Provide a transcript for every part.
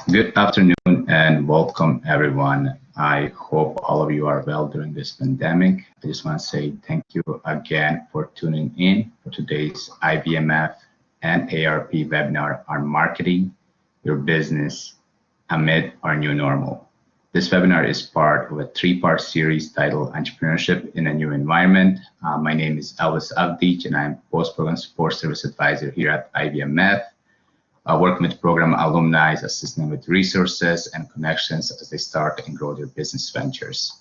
Good afternoon and welcome everyone. I hope all of you are well during this pandemic. I just want to say thank you again for tuning in for today's IVMF and AARP webinar on marketing your business amid our new normal. This webinar is part of a three-part series titled Entrepreneurship in a New Environment. My name is Elvis Avdic and I'm Post-Program Support Service Advisor here at IVMF. Working with program alumni, assisting with resources and connections as they start and grow their business ventures.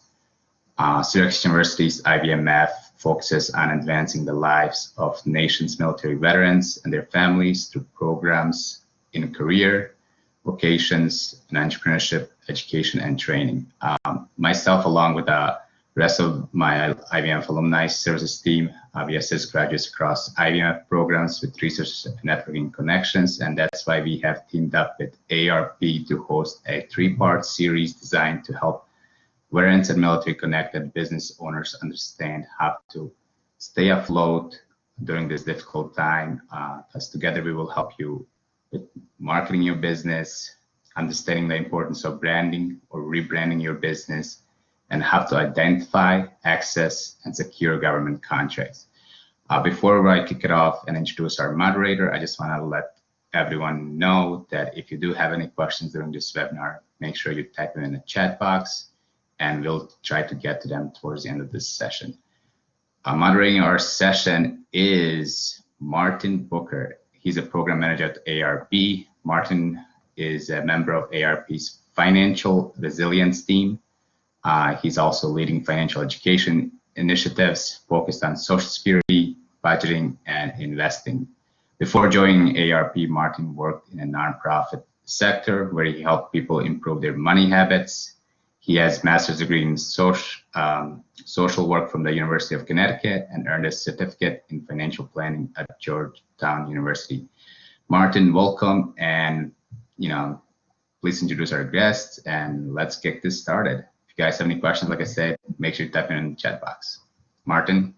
Syracuse University's IVMF focuses on advancing the lives of nation's military veterans and their families through programs in career, vocations, and entrepreneurship, education, and training. Myself, along with the rest of my IVMF alumni services team, we assist graduates across IVMF programs with research and networking connections, and that's why we have teamed up with AARP to host a three-part series designed to help veterans and military-connected business owners understand how to stay afloat during this difficult time. Because together we will help you with marketing your business, understanding the importance of branding or rebranding your business, and how to identify, access, and secure government contracts. Before I kick it off and introduce our moderator, I just want to let everyone know that if you do have any questions during this webinar, make sure you type them in the chat box, and we'll try to get to them towards the end of this session. Moderating our session is Martin Booker. He's a program manager at AARP. Martin is a member of AARP's Financial Resilience team. He's also leading financial education initiatives focused on Social Security, budgeting, and investing. Before joining AARP, Martin worked in a nonprofit sector where he helped people improve their money habits. He has a master's degree in social work from the University of Connecticut and earned a certificate in financial planning at Georgetown University. Martin, welcome, and please introduce our guests and let's get this started. If you guys have any questions, like I said, make sure you type in the chat box. Martin?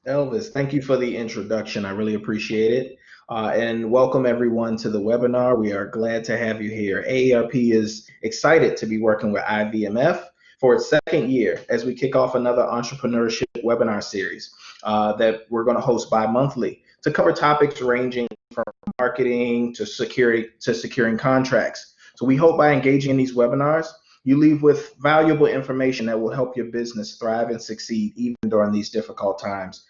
Elvis, thank you for the introduction. I really appreciate it. And welcome everyone to the webinar. We are glad to have you here. AARP is excited to be working with IVMF for its second year as we kick off another entrepreneurship webinar series that we're going to host bi-monthly to cover topics ranging from marketing to securing contracts. So we hope by engaging in these webinars, you leave with valuable information that will help your business thrive and succeed even during these difficult times.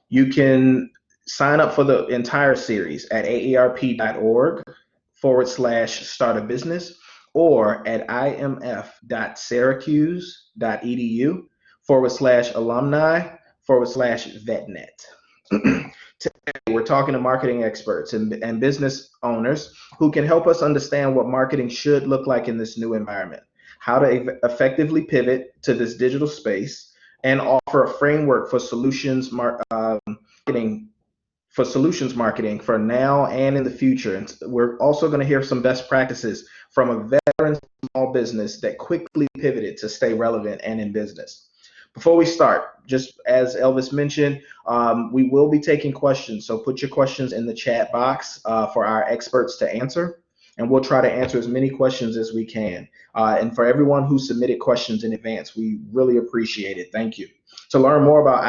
You can sign up for the entire series at aarp.org/start-a-business or at imf.syracuse.edu/alumni/vetnet. Today, we're talking to marketing experts and business owners who can help us understand what marketing should look like in this new environment, how to effectively pivot to this digital space, and offer a framework for solutions marketing for now and in the future. And we're also going to hear some best practices from a veteran small business that quickly pivoted to stay relevant and in business. Before we start, just as Elvis mentioned, we will be taking questions. So put your questions in the chat box for our experts to answer, and we'll try to answer as many questions as we can. And for everyone who submitted questions in advance, we really appreciate it. Thank you. To learn more about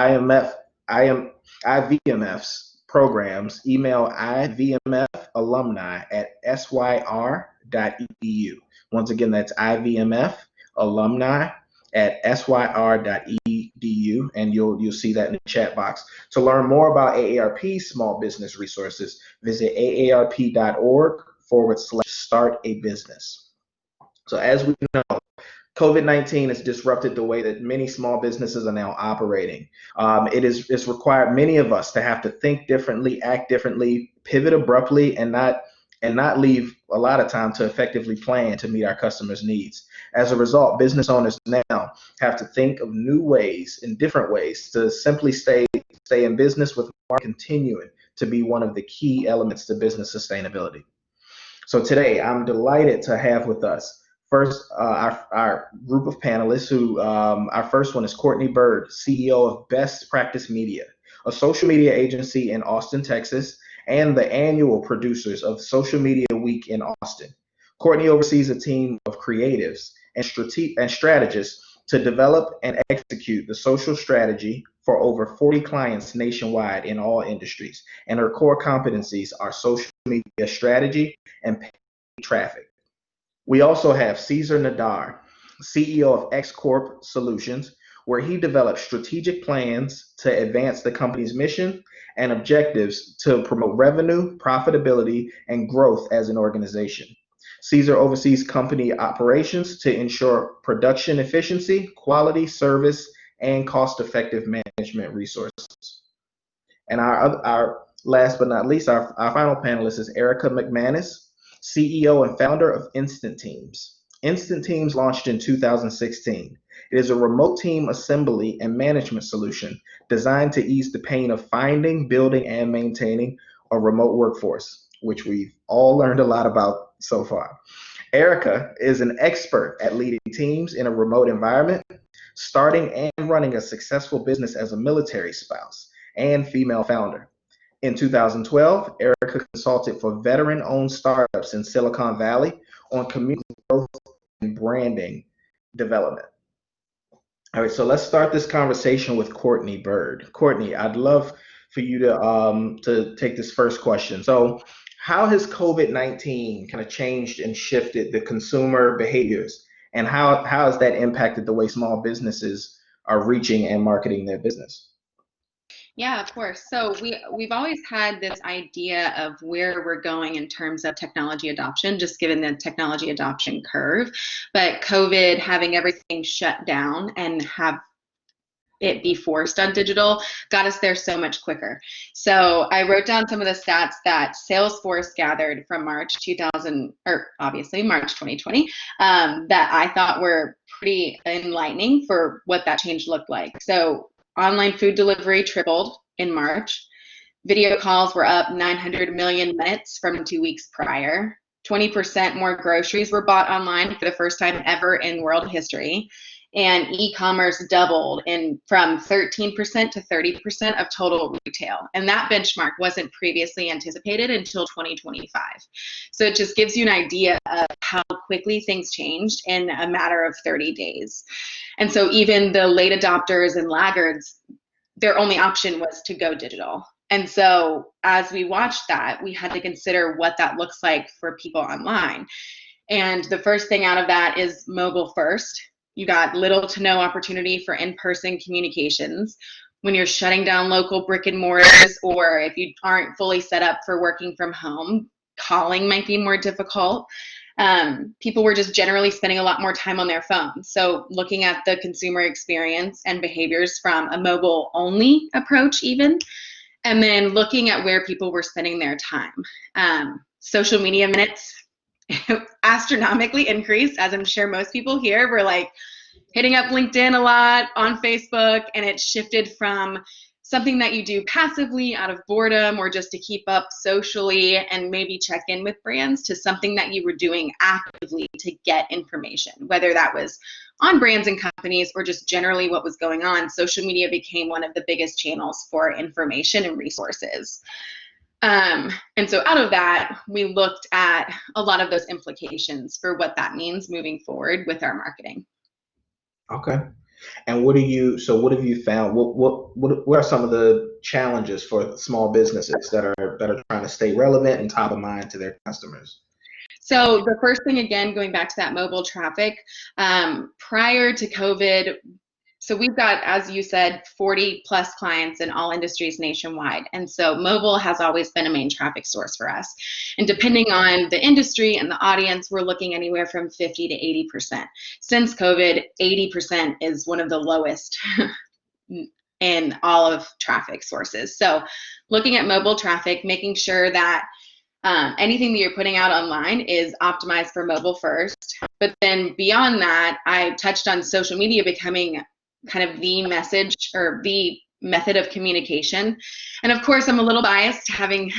IVMF's programs, email ivmfalumni@syr.edu. Once again, that's ivmfalumni@syr.edu, and you'll see that in the chat box. To learn more about AARP small business resources, visit aarp.org/start-a-business. So as we know, COVID-19 has disrupted the way that many small businesses are now operating. It's required many of us to have to think differently, act differently, pivot abruptly, and not leave a lot of time to effectively plan to meet our customers' needs. As a result, business owners now have to think of new ways and different ways to simply stay in business, with marketing continuing to be one of the key elements to business sustainability. So today, I'm delighted to have with us first our group of panelists. Who our first one is Courtney Bird, CEO of Best Practice Media, a social media agency in Austin, Texas, and the annual producers of Social Media Week in Austin. Courtney oversees a team of creatives and strategists to develop and execute the social strategy for over 40 clients nationwide in all industries. And her core competencies are social media strategy and paid traffic. We also have Cesar Nadar, CEO of X Corp Solutions, where he develops strategic plans to advance the company's mission and objectives to promote revenue, profitability, and growth as an organization. Cesar oversees company operations to ensure production efficiency, quality, service, and cost-effective management resources. And our last but not least, our final panelist is Erica McManus, CEO and founder of Instant Teams. Instant Teams launched in 2016. It is a remote team assembly and management solution designed to ease the pain of finding, building, and maintaining a remote workforce, which we've all learned a lot about so far. Erica is an expert at leading teams in a remote environment, starting and running a successful business as a military spouse and female founder. In 2012, Erica consulted for veteran-owned startups in Silicon Valley on community growth and branding development. All right, so let's start this conversation with Courtney Bird. Courtney, I'd love for you to take this first question. So, how has COVID-19 kind of changed and shifted the consumer behaviors, and how has that impacted the way small businesses are reaching and marketing their business? Yeah, of course. So we've always had this idea of where we're going in terms of technology adoption, just given the technology adoption curve. But COVID, having everything shut down and have it be forced on digital, got us there so much quicker. So I wrote down some of the stats that Salesforce gathered from March 2020, that I thought were pretty enlightening for what that change looked like. So online food delivery tripled in March. Video calls were up 900 million minutes from 2 weeks prior. 20% more groceries were bought online for the first time ever in world history. And e-commerce doubled from 13% to 30% of total retail. And that benchmark wasn't previously anticipated until 2025. So it just gives you an idea of how quickly things changed in a matter of 30 days. And so even the late adopters and laggards, their only option was to go digital. And so as we watched that, we had to consider what that looks like for people online. And the first thing out of that is mobile first. You got little to no opportunity for in-person communications. When you're shutting down local brick and mortars, or if you aren't fully set up for working from home, calling might be more difficult. People were just generally spending a lot more time on their phones. So looking at the consumer experience and behaviors from a mobile-only approach even, and then looking at where people were spending their time. Social media minutes astronomically increased, as I'm sure most people here were like hitting up LinkedIn a lot, on Facebook, and it shifted from something that you do passively out of boredom or just to keep up socially and maybe check in with brands to something that you were doing actively to get information, whether that was on brands and companies or just generally what was going on. Social media became one of the biggest channels for information and resources. And so out of that, we looked at a lot of those implications for what that means moving forward with our marketing. Okay. And what have you found? What are some of the challenges for small businesses that are trying to stay relevant and top of mind to their customers? So the first thing, again, going back to that mobile traffic, prior to COVID, so we've got, as you said, 40 plus clients in all industries nationwide. And so mobile has always been a main traffic source for us. And depending on the industry and the audience, we're looking anywhere from 50 to 80%. Since COVID, 80% is one of the lowest in all of traffic sources. So looking at mobile traffic, making sure that anything that you're putting out online is optimized for mobile first. But then beyond that, I touched on social media becoming kind of the message or the method of communication. And of course, I'm a little biased having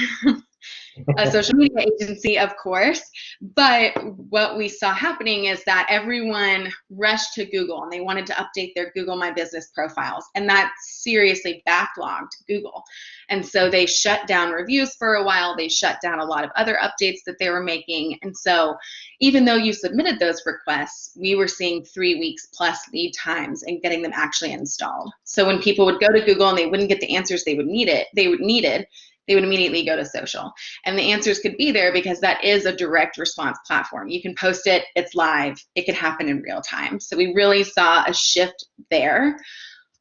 a social media agency, of course. But what we saw happening is that everyone rushed to Google and they wanted to update their Google My Business profiles. And that seriously backlogged Google. And so they shut down reviews for a while. They shut down a lot of other updates that they were making. And so even though you submitted those requests, we were seeing 3 weeks plus lead times in getting them actually installed. So when people would go to Google and they wouldn't get the answers they would immediately go to social. And the answers could be there because that is a direct response platform. You can post it, it's live, it could happen in real time. So we really saw a shift there.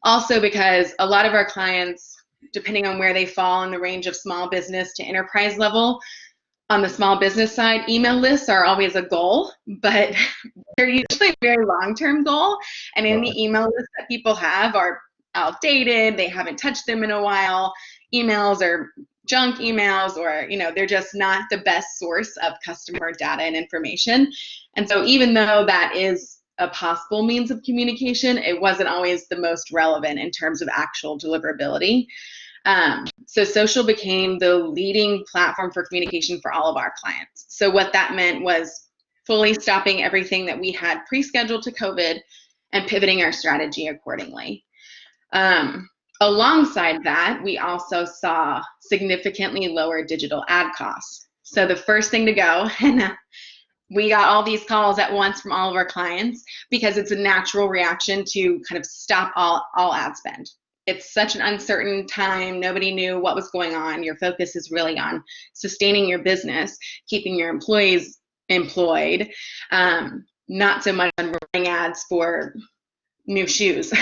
Also because a lot of our clients, depending on where they fall in the range of small business to enterprise level, on the small business side, email lists are always a goal, but they're usually a very long-term goal. And any email lists that people have are outdated, they haven't touched them in a while, emails are junk emails, or they're just not the best source of customer data and information. And so even though that is a possible means of communication, it wasn't always the most relevant in terms of actual deliverability. So social became the leading platform for communication for all of our clients. So what that meant was fully stopping everything that we had pre-scheduled to COVID and pivoting our strategy accordingly. Alongside that, we also saw significantly lower digital ad costs. So the first thing to go, and we got all these calls at once from all of our clients because it's a natural reaction to kind of stop all ad spend. It's such an uncertain time. Nobody knew what was going on. Your focus is really on sustaining your business, keeping your employees employed, not so much on running ads for new shoes.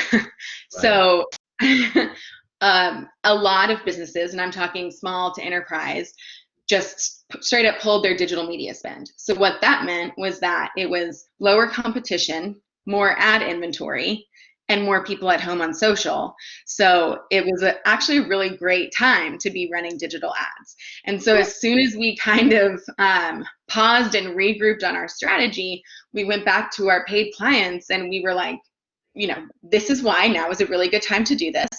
So a lot of businesses, and I'm talking small to enterprise, just straight up pulled their digital media spend. So what that meant was that it was lower competition, more ad inventory, and more people at home on social. So it was actually a really great time to be running digital ads. And so as soon as we kind of paused and regrouped on our strategy, we went back to our paid clients and we were like, this is why now is a really good time to do this.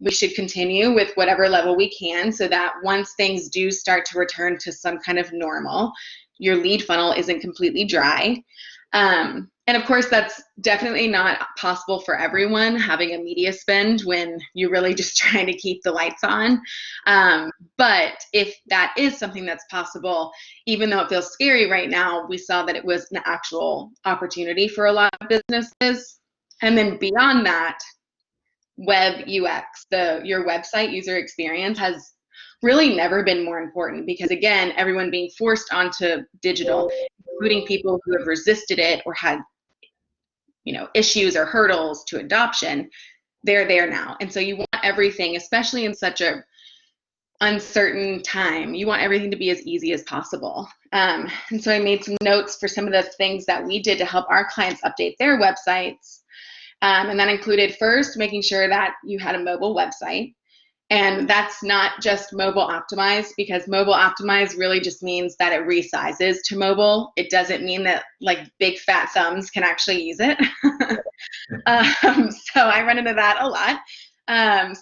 We should continue with whatever level we can so that once things do start to return to some kind of normal, your lead funnel isn't completely dry. And of course, that's definitely not possible for everyone, having a media spend when you're really just trying to keep the lights on. But if that is something that's possible, even though it feels scary right now, we saw that it was an actual opportunity for a lot of businesses. And then beyond that, web UX, your website user experience, has really never been more important because, again, everyone being forced onto digital, including people who have resisted it or had issues or hurdles to adoption, they're there now. And so you want everything, especially in such a uncertain time, you want everything to be as easy as possible. And so I made some notes for some of the things that we did to help our clients update their websites. And that included first making sure that you had a mobile website. And that's not just mobile optimized, because mobile optimized really just means that it resizes to mobile. It doesn't mean that like big fat thumbs can actually use it. So I run into that a lot.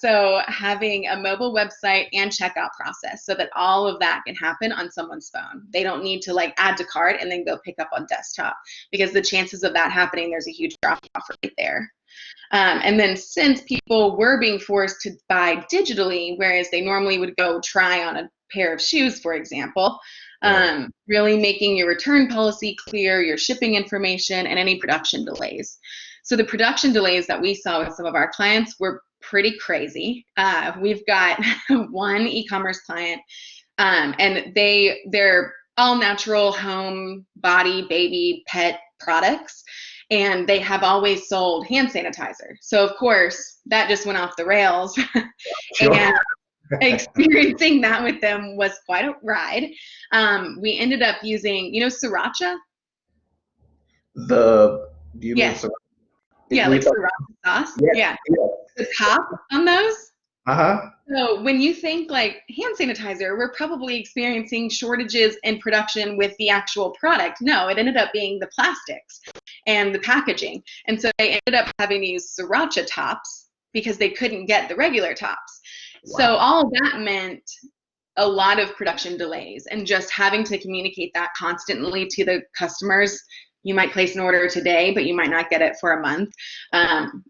So having a mobile website and checkout process so that all of that can happen on someone's phone. They don't need to like add to cart and then go pick up on desktop, because the chances of that happening, there's a huge drop off right there. And then since people were being forced to buy digitally, whereas they normally would go try on a pair of shoes, for example, really making your return policy clear, your shipping information, and any production delays. So the production delays that we saw with some of our clients were pretty crazy. We've got one e-commerce client, and they're all natural home, body, baby, pet products. And they have always sold hand sanitizer. So of course, that just went off the rails. Sure. And experiencing that with them was quite a ride. We ended up using, sriracha? Do you mean Yes. sriracha? Yeah, like sriracha sauce. Yeah. The top on those. So when you think like hand sanitizer, we're probably experiencing shortages in production with the actual product. No, it ended up being the plastics and the packaging. And so they ended up having to use sriracha tops because they couldn't get the regular tops. Wow. So all of that meant a lot of production delays, and just having to communicate that constantly to the customers. You might place an order today, but you might not get it for a month,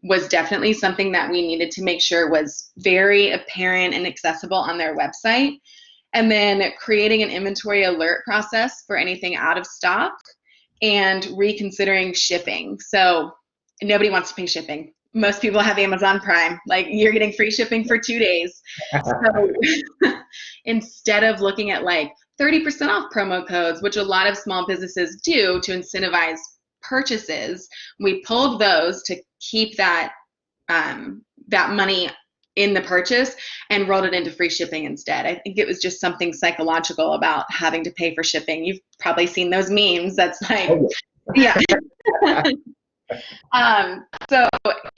was definitely something that we needed to make sure was very apparent and accessible on their website. And then creating an inventory alert process for anything out of stock, and reconsidering shipping. So nobody wants to pay shipping. Most people have Amazon Prime. Like, you're getting free shipping for 2 days. So instead of looking at like 30% off promo codes, which a lot of small businesses do to incentivize purchases, we pulled those to keep that that money in the purchase and rolled it into free shipping instead. I think it was just something psychological about having to pay for shipping. You've probably seen those memes. That's like, yeah. So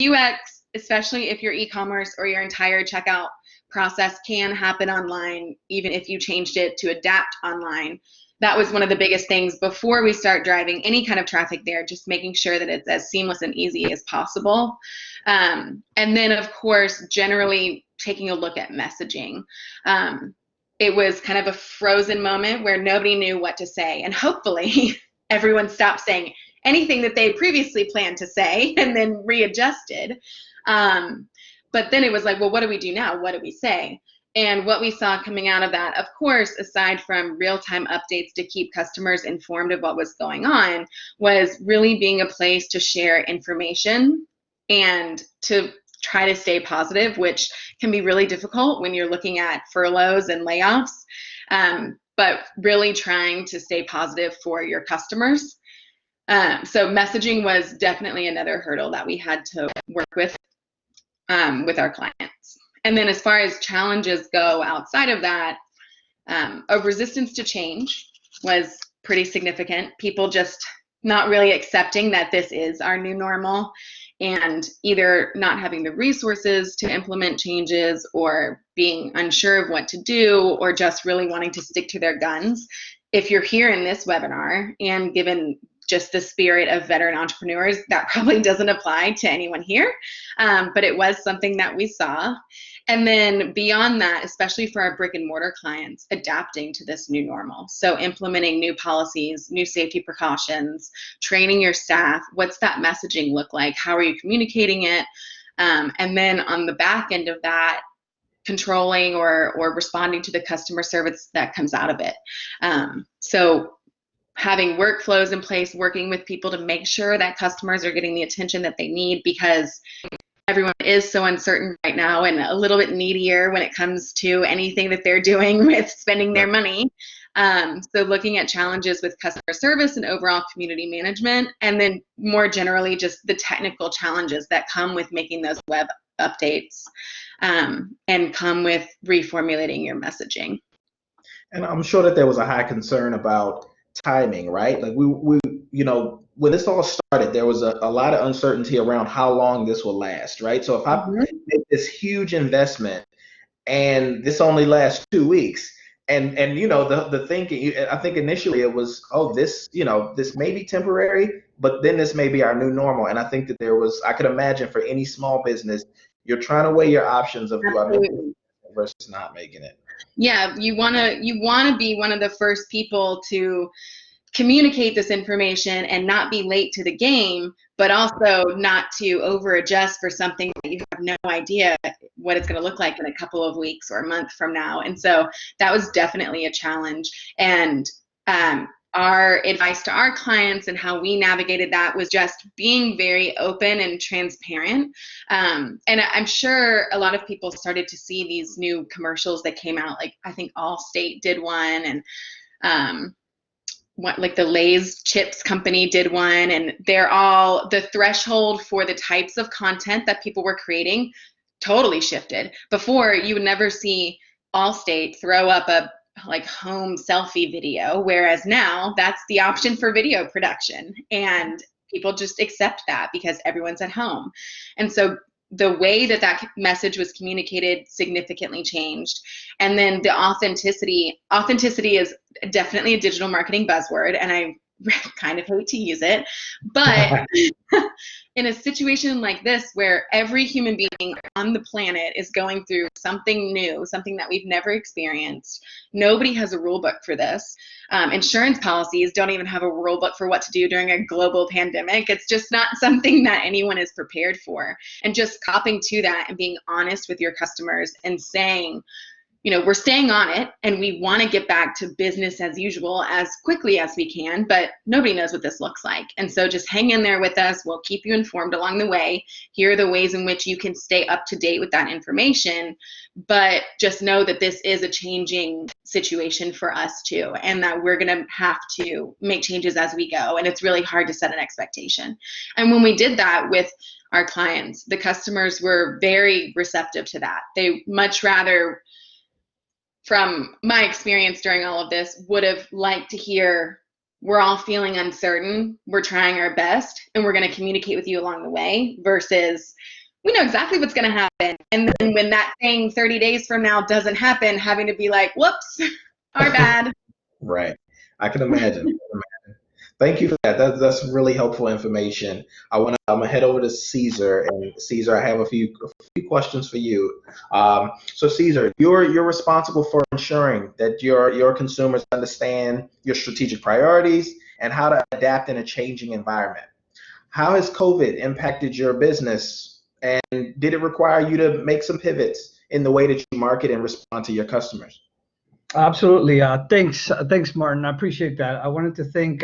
UX, especially if your e-commerce or your entire checkout process can happen online, even if you changed it to adapt online. That was one of the biggest things before we start driving any kind of traffic there, just making sure that it's as seamless and easy as possible. And then, of course, generally taking a look at messaging. It was kind of a frozen moment where nobody knew what to say, and hopefully everyone stopped saying anything that they previously planned to say and then readjusted. But then it was like, well, what do we do now? What do we say? And what we saw coming out of that, of course, aside from real-time updates to keep customers informed of what was going on, was really being a place to share information and to try to stay positive, which can be really difficult when you're looking at furloughs and layoffs, but really trying to stay positive for your customers. So messaging was definitely another hurdle that we had to work with our clients. And then as far as challenges go outside of that, a resistance to change was pretty significant. People just not really accepting that this is our new normal, and either not having the resources to implement changes, or being unsure of what to do, or just really wanting to stick to their guns. If you're here in this webinar, and given just the spirit of veteran entrepreneurs, that probably doesn't apply to anyone here, but it was something that we saw. And then beyond that, especially for our brick and mortar clients, adapting to this new normal. So implementing new policies, new safety precautions, training your staff. What's that messaging look like? How are you communicating it? And then on the back end of that, controlling or responding to the customer service that comes out of it. So having workflows in place, working with people to make sure that customers are getting the attention that they need, because everyone is so uncertain right now and a little bit needier when it comes to anything that they're doing with spending their money. So looking at challenges with customer service and overall community management, and then more generally just the technical challenges that come with making those web updates, and come with reformulating your messaging. And I'm sure that there was a high concern about timing, right? Like we you know, when this all started, there was a lot of uncertainty around how long this will last, right? So if I make this huge investment and this only lasts 2 weeks, and you know, the thinking, I think initially it was, oh, this, you know, this may be temporary, but then this may be our new normal. And I think that there was, I could imagine for any small business, you're trying to weigh your options of do I make it versus not making it. Yeah, you wanna be one of the first people to communicate this information and not be late to the game, but also not to over adjust for something that you have no idea what it's going to look like in a couple of weeks or a month from now. And so that was definitely a challenge. And our advice to our clients and how we navigated that was just being very open and transparent. And I'm sure a lot of people started to see these new commercials that came out, like I think Allstate did one, and like the Lay's chips company did one, and they're all, the threshold for the types of content that people were creating totally shifted. Before, you would never see Allstate throw up a like home selfie video, whereas now that's the option for video production, and people just accept that because everyone's at home. And so the way that that message was communicated significantly changed. And then the authenticity is definitely a digital marketing buzzword, and I kind of hate to use it, but in a situation like this where every human being on the planet is going through something new, something that we've never experienced, nobody has a rule book for this. Insurance policies don't even have a rule book for what to do during a global pandemic. It's just not something that anyone is prepared for. And just copping to that and being honest with your customers and saying, you know, we're staying on it and we want to get back to business as usual as quickly as we can, but nobody knows what this looks like. And so just hang in there with us. We'll keep you informed along the way. Here are the ways in which you can stay up to date with that information, but just know that this is a changing situation for us too, and that we're going to have to make changes as we go. And it's really hard to set an expectation. And when we did that with our clients, the customers were very receptive to that. They much rather, from my experience during all of this, would have liked to hear, we're all feeling uncertain, we're trying our best, and we're going to communicate with you along the way, versus we know exactly what's going to happen. And then when that thing 30 days from now doesn't happen, having to be like, whoops, our bad. Right. I can imagine. Thank you for that. That's really helpful information. I'm gonna head over to Caesar, and Caesar, I have a few questions for you. So Caesar, you're responsible for ensuring that your consumers understand your strategic priorities and how to adapt in a changing environment. How has COVID impacted your business, and did it require you to make some pivots in the way that you market and respond to your customers? Absolutely. Thanks, Martin. I appreciate that. I wanted to thank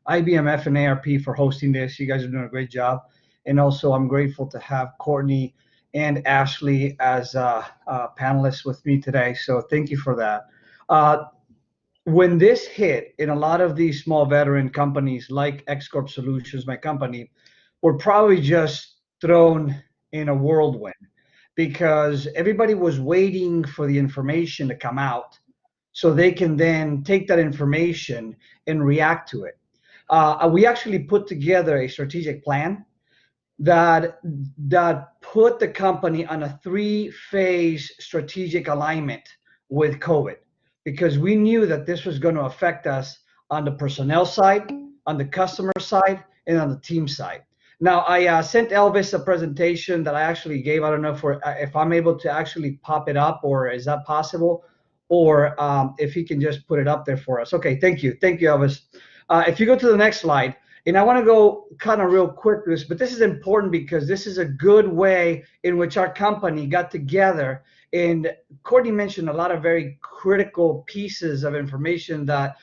IVMF and AARP for hosting this. You guys are doing a great job. And also, I'm grateful to have Courtney and Ashley as panelists with me today. So thank you for that. When this hit, in a lot of these small veteran companies like X Corp Solutions, my company, were probably just thrown in a whirlwind, because everybody was waiting for the information to come out so they can then take that information and react to it. We actually put together a strategic plan that put the company on a 3-phase strategic alignment with COVID, because we knew that this was going to affect us on the personnel side, on the customer side, and on the team side. Now, I sent Elvis a presentation that I actually gave. I don't know if I'm able to actually pop it up, or is that possible? Or if he can just put it up there for us. Okay, thank you, Elvis. If you go to the next slide, and I want to go kind of real quick through this, but this is important because this is a good way in which our company got together. And Courtney mentioned a lot of very critical pieces of information that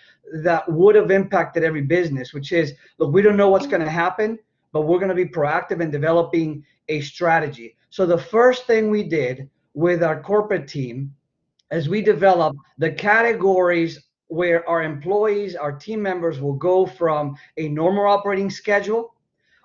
would have impacted every business, which is, look, we don't know what's going to happen, but we're going to be proactive in developing a strategy. So the first thing we did with our corporate team is we developed the categories where our employees, our team members, will go from a normal operating schedule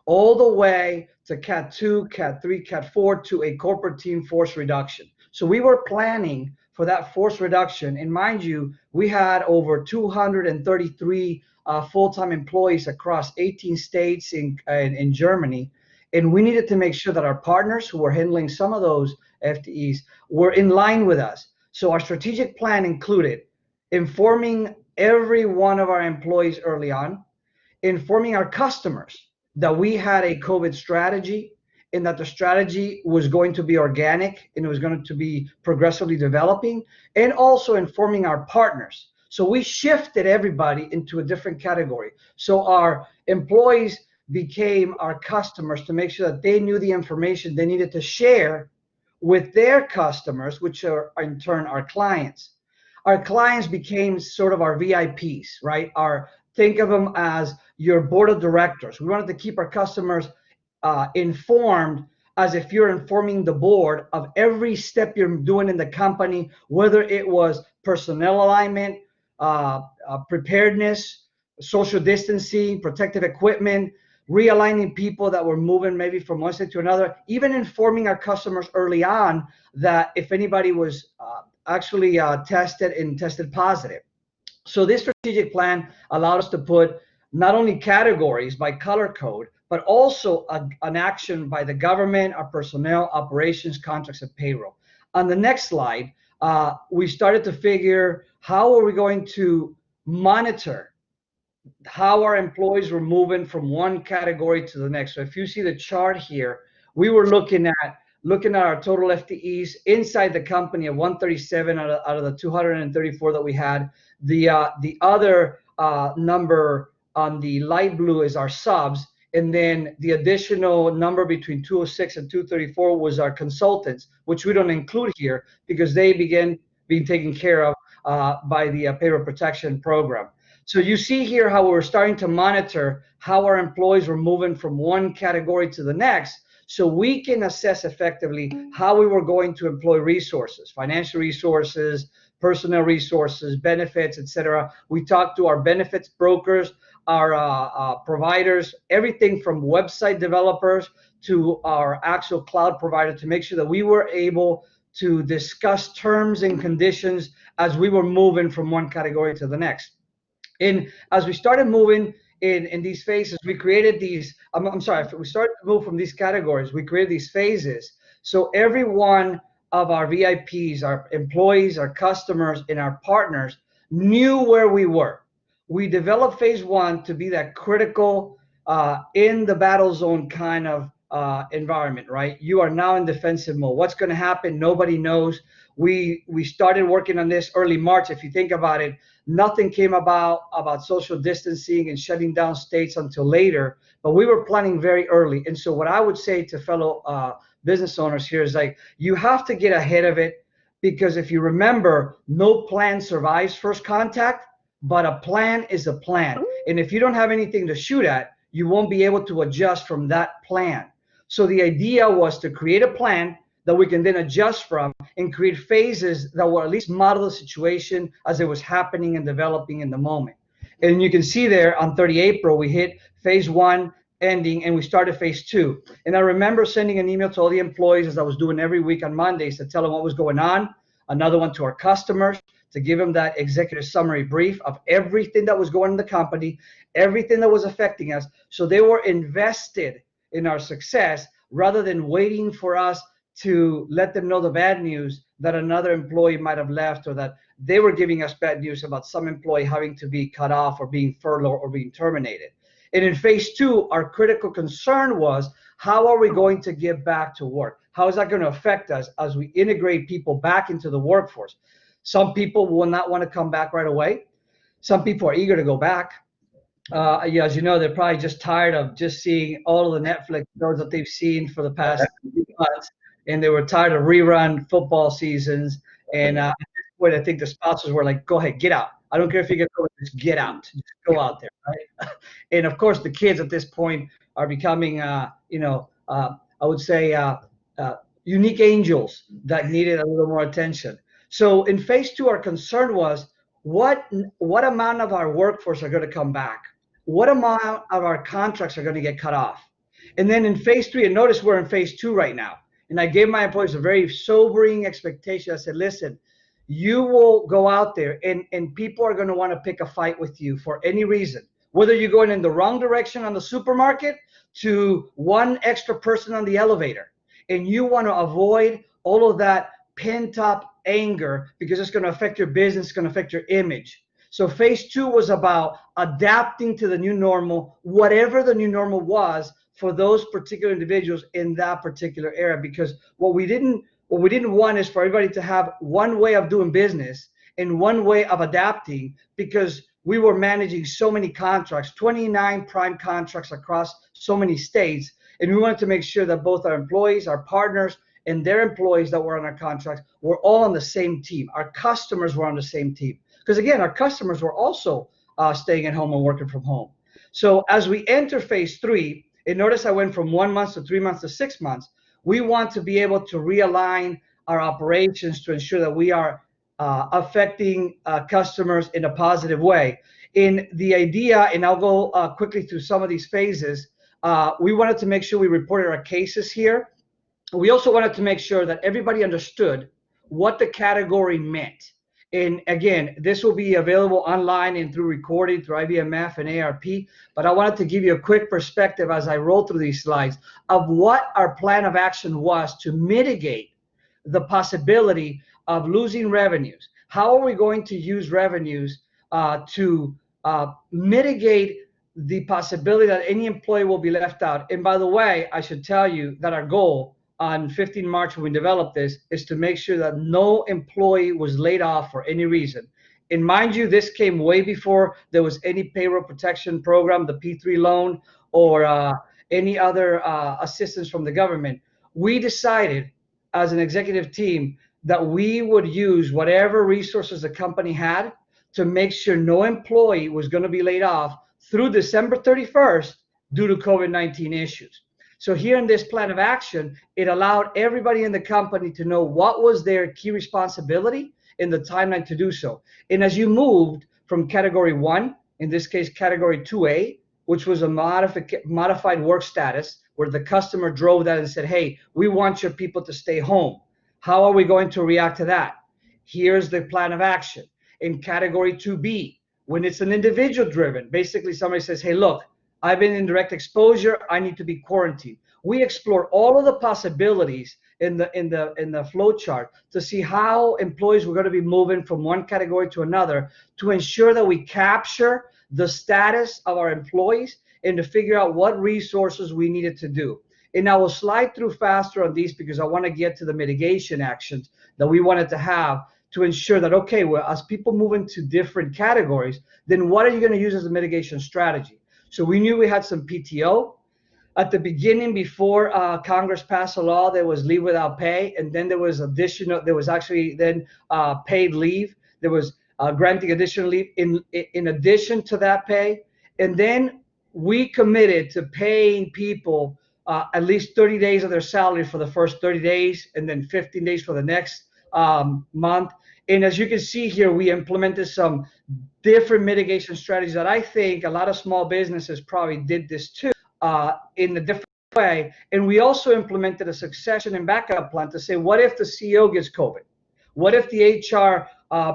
all the way to Cat 2, Cat 3, Cat 4, to a corporate team force reduction. So we were planning for that force reduction. And mind you, we had over 233 full-time employees across 18 states in Germany. And we needed to make sure that our partners who were handling some of those FTEs were in line with us. So our strategic plan included informing every one of our employees early on, informing our customers that we had a COVID strategy, and that the strategy was going to be organic and it was going to be progressively developing, and also informing our partners. So we shifted everybody into a different category. So our employees became our customers to make sure that they knew the information they needed to share with their customers, which are in turn our clients. Our clients became sort of our VIPs, right? Think of them as your board of directors. We wanted to keep our customers informed as if you're informing the board of every step you're doing in the company, whether it was personnel alignment, preparedness, social distancing, protective equipment, realigning people that were moving maybe from one state to another, even informing our customers early on that if anybody was actually tested positive. So this strategic plan allowed us to put not only categories by color code, but also an action by the government, our personnel, operations, contracts, and payroll. On the next slide, we started to figure, how are we going to monitor how our employees were moving from one category to the next. So if you see the chart here, we were looking at our total FTEs inside the company at 137 out of the 234 that we had. The other number on the light blue is our subs, and then the additional number between 206 and 234 was our consultants, which we don't include here because they began being taken care of by the payroll protection program. So you see here how we're starting to monitor how our employees were moving from one category to the next, so we can assess effectively how we were going to employ resources, financial resources, personnel resources, benefits, etc. We talked to our benefits brokers, our providers, everything from website developers to our actual cloud provider, to make sure that we were able to discuss terms and conditions as we were moving from one category to the next. And as we started moving in these phases, we created these, we started to move from these categories, we created these phases. So every one of our VIPs, our employees, our customers, and our partners knew where we were. We developed phase one to be that critical in the battle zone kind of environment, right? You are now in defensive mode. What's going to happen? Nobody knows. We started working on this early March. If you think about it, nothing came about social distancing and shutting down states until later, but we were planning very early. And so what I would say to fellow business owners here is, like, you have to get ahead of it, because if you remember, no plan survives first contact, but a plan is a plan. And if you don't have anything to shoot at, you won't be able to adjust from that plan. So the idea was to create a plan that we can then adjust from and create phases that will at least model the situation as it was happening and developing in the moment. And you can see there on 30 April, we hit phase one ending and we started phase two. And I remember sending an email to all the employees, as I was doing every week on Mondays, to tell them what was going on. Another one to our customers, to give them that executive summary brief of everything that was going in the company, everything that was affecting us. So they were invested in our success rather than waiting for us to let them know the bad news that another employee might have left, or that they were giving us bad news about some employee having to be cut off or being furloughed or being terminated. And in phase two, our critical concern was, how are we going to get back to work? How is that going to affect us as we integrate people back into the workforce? Some people will not want to come back right away. Some people are eager to go back. Yeah, as you know, they're probably just tired of just seeing all of the Netflix shows that they've seen for the past months, and they were tired of rerun football seasons. And at this point, I think the spouses were like, "Go ahead, get out. I don't care if you get COVID, just get out. Just go out there." Right? And of course, the kids at this point are becoming, I would say, unique angels that needed a little more attention. So in phase two, our concern was, what amount of our workforce are going to come back? What amount of our contracts are going to get cut off? And then in phase three, and notice we're in phase two right now, and I gave my employees a very sobering expectation. I said, listen, you will go out there and people are going to want to pick a fight with you for any reason, whether you're going in the wrong direction on the supermarket to one extra person on the elevator, and you want to avoid all of that pent up anger because it's going to affect your business, it's going to affect your image. So phase two was about adapting to the new normal, whatever the new normal was for those particular individuals in that particular area. Because what we didn't want is for everybody to have one way of doing business and one way of adapting, because we were managing so many contracts, 29 prime contracts across so many states. And we wanted to make sure that both our employees, our partners, and their employees that were on our contracts were all on the same team. Our customers were on the same team. Because again, our customers were also staying at home and working from home. So as we enter phase three, and notice I went from 1 month to 3 months to 6 months, we want to be able to realign our operations to ensure that we are affecting customers in a positive way. In the idea, and I'll go quickly through some of these phases, we wanted to make sure we reported our cases here. We also wanted to make sure that everybody understood what the category meant. And again, this will be available online and through recording through IVMF and AARP. But I wanted to give you a quick perspective as I roll through these slides of what our plan of action was to mitigate the possibility of losing revenues. How are we going to use revenues to mitigate the possibility that any employee will be left out. And by the way, I should tell you that our goal on 15 March when we developed this is to make sure that no employee was laid off for any reason. And mind you, this came way before there was any payroll protection program, the P3 loan, or any other assistance from the government. We decided as an executive team that we would use whatever resources the company had to make sure no employee was going to be laid off through December 31st due to COVID-19 issues. So here in this plan of action, it allowed everybody in the company to know what was their key responsibility in the timeline to do so. And as you moved from category 1, in this case category 2A, which was a modified work status, where the customer drove that and said, hey, we want your people to stay home. How are we going to react to that? Here's the plan of action. In category 2B, when it's an individual driven, basically somebody says, hey, look, I've been in direct exposure, I need to be quarantined. We explore all of the possibilities in the flow chart to see how employees were going to be moving from one category to another to ensure that we capture the status of our employees and to figure out what resources we needed to do. And I will slide through faster on these because I want to get to the mitigation actions that we wanted to have to ensure that, okay, well, as people move into different categories, then what are you going to use as a mitigation strategy? So we knew we had some PTO. At the beginning, before Congress passed a law, there was leave without pay, and then there was actually then paid leave. There was granting additional leave in addition to that pay. And then we committed to paying people at least 30 days of their salary for the first 30 days and then 15 days for the next month. And as you can see here, we implemented some different mitigation strategies that I think a lot of small businesses probably did this too in a different way. And we also implemented a succession and backup plan to say, what if the CEO gets COVID? What if the HR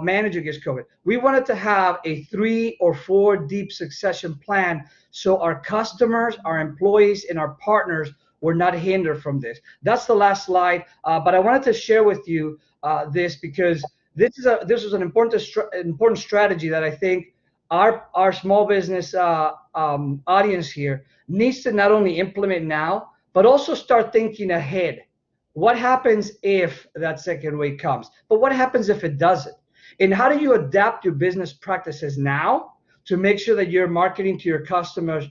manager gets COVID? We wanted to have a 3 or 4 deep succession plan so our customers, our employees, and our partners were not hindered from this. That's the last slide, but I wanted to share with you this because this was an important strategy that I think our small business audience here needs to not only implement now, but also start thinking ahead. What happens if that second wave comes? But what happens if it doesn't? And how do you adapt your business practices now to make sure that you're marketing to your customers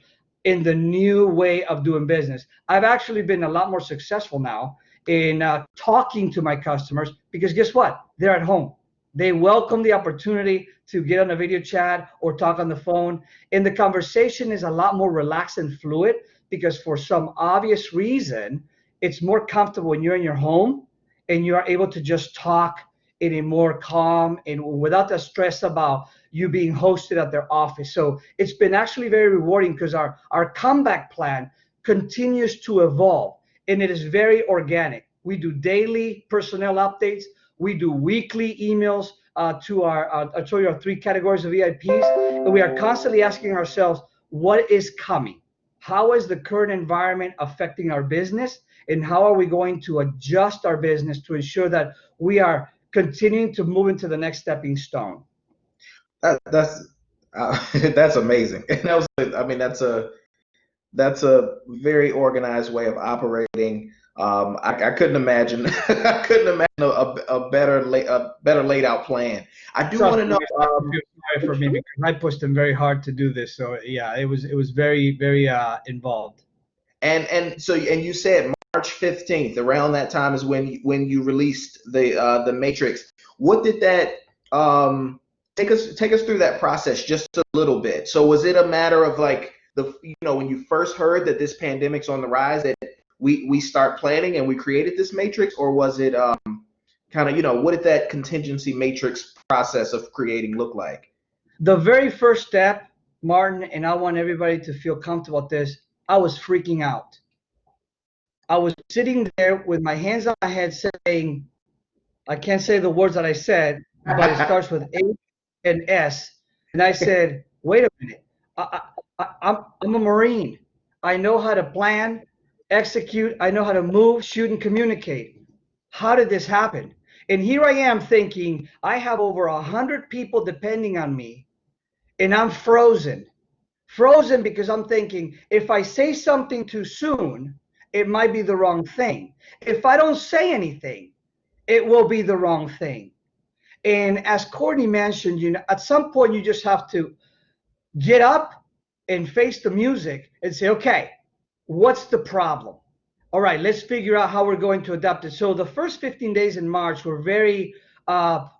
in the new way of doing business? I've actually been a lot more successful now in talking to my customers because guess what? They're at home. They welcome the opportunity to get on a video chat or talk on the phone. And the conversation is a lot more relaxed and fluid because for some obvious reason, it's more comfortable when you're in your home and you are able to just talk in a more calm and without the stress about you being hosted at their office. So it's been actually very rewarding because our comeback plan continues to evolve and it is very organic. We do daily personnel updates. We do weekly emails to our 3 categories of VIPs. And we are constantly asking ourselves, what is coming? How is the current environment affecting our business? And how are we going to adjust our business to ensure that we are continuing to move into the next stepping stone? That's amazing. And that's a very organized way of operating. I couldn't imagine a better laid out plan. I do want to know. Sorry for me because I pushed them very hard to do this. So yeah, it was very involved. And so you said March 15th, around that time is when you released the matrix. What did that take us through that process just a little bit? So was it a matter of like when you first heard that this pandemic's on the rise that we start planning and we created this matrix, or was it kind of what did that contingency matrix process of creating look like? The very first step, Martin, and I want everybody to feel comfortable with this, I was freaking out. I was sitting there with my hands on my head saying, I can't say the words that I said, but it starts with A and S. And I said, wait a minute, I'm a Marine. I know how to plan, execute. I know how to move, shoot, and communicate. How did this happen? And here I am thinking, I have over 100 people depending on me. and I'm frozen. Frozen because I'm thinking, if I say something too soon, it might be the wrong thing. If I don't say anything, it will be the wrong thing. And as Courtney mentioned, at some point you just have to get up and face the music and say, okay, what's the problem? All right, let's figure out how we're going to adapt it. So the first 15 days in March were very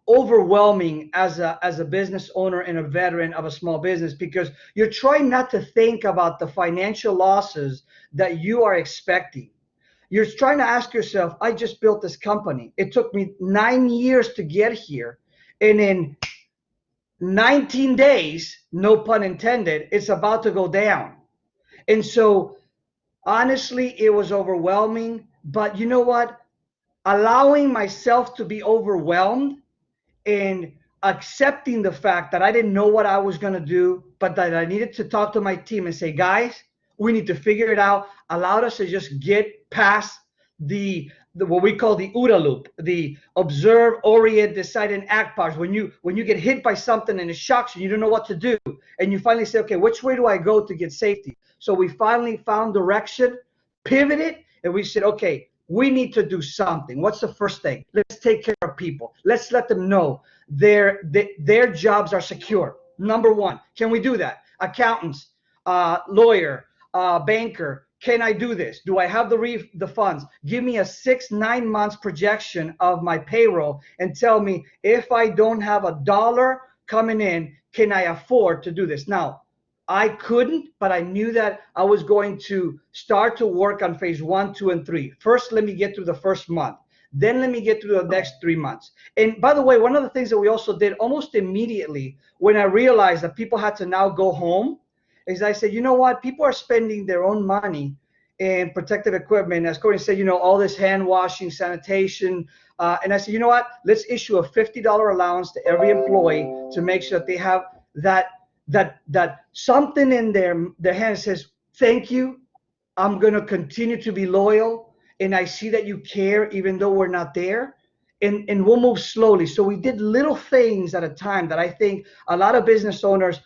overwhelming as a business owner and a veteran of a small business, because you're trying not to think about the financial losses that you are expecting. You're trying to ask yourself, I just built this company. It took me 9 years to get here. And in 19 days, no pun intended, it's about to go down. And so honestly, it was overwhelming. But you know what? Allowing myself to be overwhelmed and accepting the fact that I didn't know what I was going to do, but that I needed to talk to my team and say, guys, we need to figure it out, allowed us to just get past the what we call the OODA loop, the observe, orient, decide, and act parts. When you get hit by something and it shocks you, you don't know what to do, and you finally say, okay, which way do I go to get safety? So we finally found direction, pivoted, and we said, okay, we need to do something. What's the first thing? Let's take care of people. Let's let them know their jobs are secure. Number one, can we do that? Accountants, lawyer, banker, can I do this? Do I have the funds? Give me a 6-9 months projection of my payroll and tell me, if I don't have a dollar coming in, can I afford to do this? Now, I couldn't, but I knew that I was going to start to work on phase 1, 2, and 3. First, let me get through the first month. Then let me get through the next 3 months. And by the way, one of the things that we also did almost immediately when I realized that people had to now go home is I said, you know what? People are spending their own money in protective equipment. As Courtney said, all this hand washing, sanitation. And I said, you know what? Let's issue a $50 allowance to every employee to make sure that they have that something in their hand says, thank you. I'm going to continue to be loyal. And I see that you care even though we're not there. And we'll move slowly. So we did little things at a time that I think a lot of business owners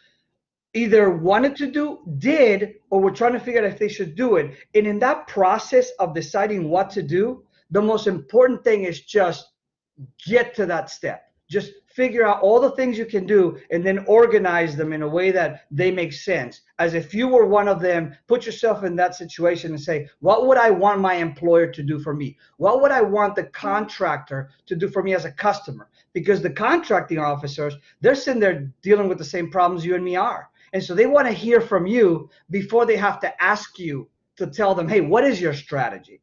either wanted to do, did, or were trying to figure out if they should do it. And in that process of deciding what to do, the most important thing is just get to that step. Just figure out all the things you can do and then organize them in a way that they make sense. As if you were one of them, put yourself in that situation and say, what would I want my employer to do for me? What would I want the contractor to do for me as a customer? Because the contracting officers, they're sitting there dealing with the same problems you and me are. And so they want to hear from you before they have to ask you to tell them, hey, what is your strategy?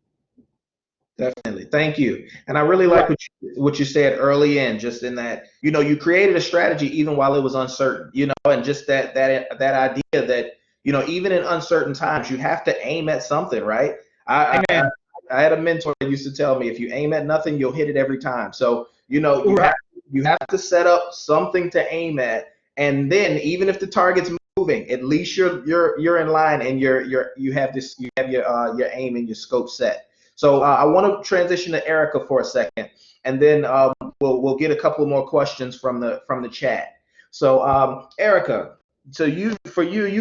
Definitely. Thank you. And I really like what you said early in, just in that, you created a strategy even while it was uncertain, and just that idea that, even in uncertain times, you have to aim at something, right? I had a mentor that used to tell me, if you aim at nothing, you'll hit it every time. So, you have to set up something to aim at. And then even if the target's moving, at least you're in line and you have your aim and your scope set. So I want to transition to Erica for a second, and then we'll get a couple more questions from the chat. So Erica, so you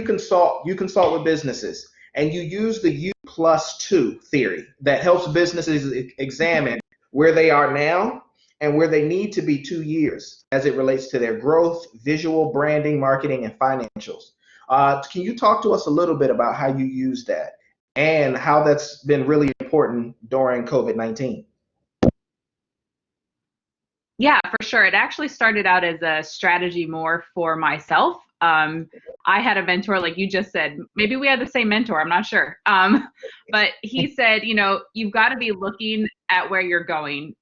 consult with businesses, and you use the U+2 theory that helps businesses examine where they are now and where they need to be 2 years as it relates to their growth, visual branding, marketing, and financials. Can you talk to us a little bit about how you use that and how that's been really important during COVID-19? Yeah, for sure. It actually started out as a strategy more for myself. I had a mentor, like you just said, maybe we had the same mentor, I'm not sure. But he said, you've got to be looking at where you're going.